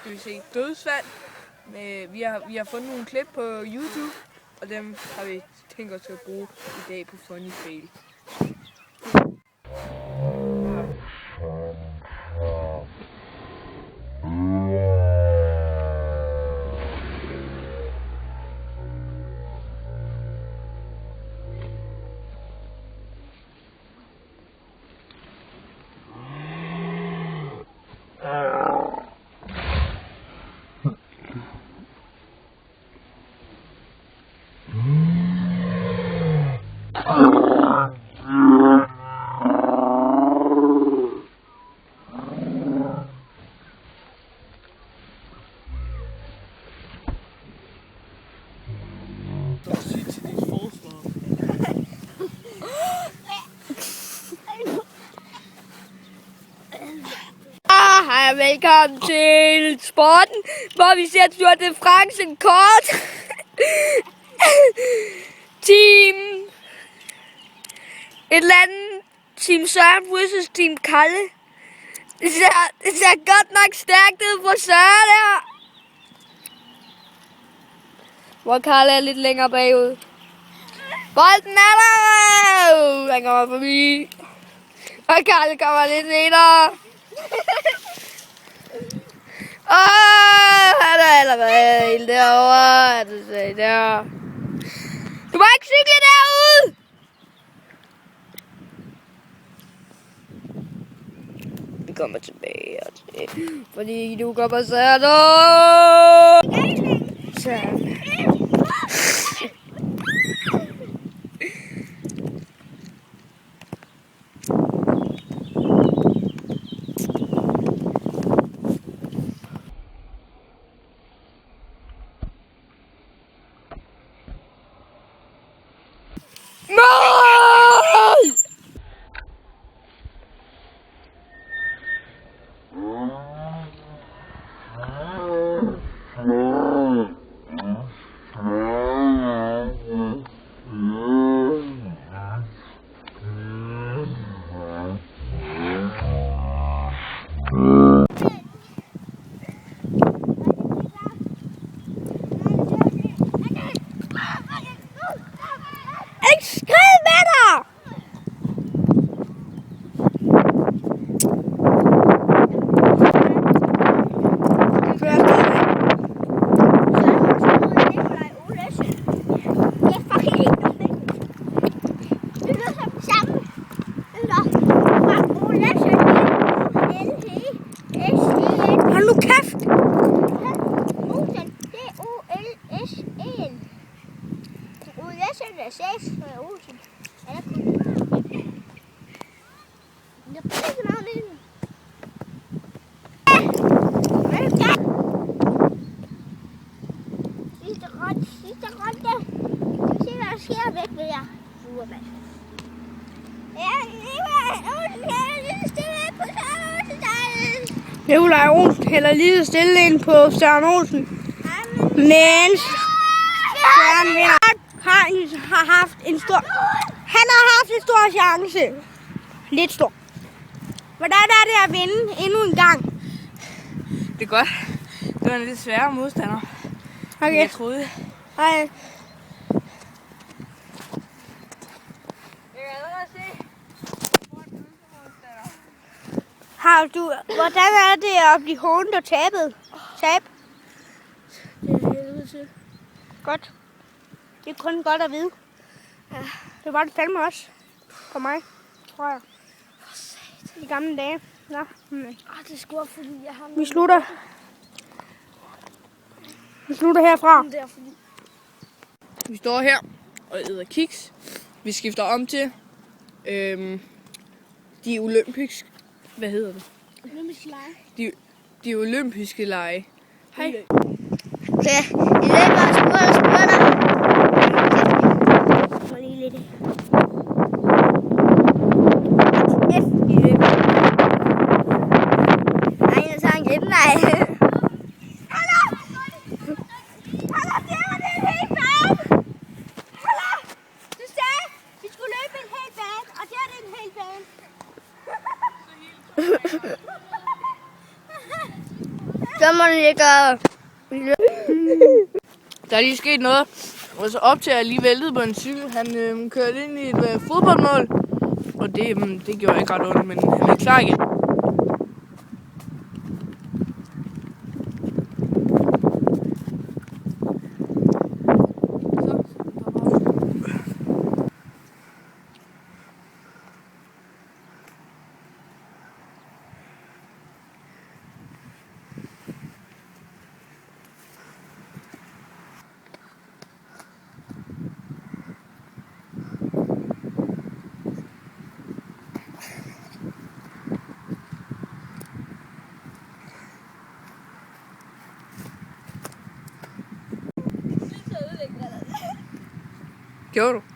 skal vi se dødsfald. Vi har fundet nogle klip på YouTube, og dem har vi tænkt os at bruge i dag på Funny Fail. Hej og velkommen til sporten, hvor vi ser Tour de France en kort. Team et eller andet Team Søren versus Team Kalle. Det ser godt nok stærkt ud for Søren her. Hvor Kalle er lidt længere bagud. Bolden er der! Han kommer forbi. Og Kalle kommer lidt senere. Han er allerede helt derovre. Der. Du må ikke cykle derude! Vi kommer tilbage hertil, fordi du kommer Søren. Søren. Nikolaj Olsen hælder lige stille ind på Søren Olsen. Men Søren har haft en stor... Han har haft en stor chance. Lidt stor. Hvordan er det at vinde endnu en gang? Det er godt. Det var en lidt sværere modstander, Okay. jeg troede. Hej. Hvordan er det at blive hånet og tabet? Tab? Det er helvede til. Godt. Det er kun godt at vide. Ja. Det var det fandme også. For mig, tror jeg. I gamle dage. Nå. Det er sgu fordi jeg har... Vi slutter herfra. Vi står her og æder kiks. Vi skifter om til de olympiske... Hvad hedder det? Olympiske lege. De olympiske lege. Hej. Ja, i løbet af spurter. Må lige lidt. I løbet. Nej, jeg tager en genvej. Hallo! Hallo, det er en hel bane! Hallo! Du sagde, vi skulle løbe en hel bane, og det er en hel bane. Så må du lækker. Der er lige sket noget. Og så op til at jeg lige væltede på en cykel. Han kørte ind i et fodboldmål. Og det gjorde ikke ret ondt, men han er klar igen. Gjorde du?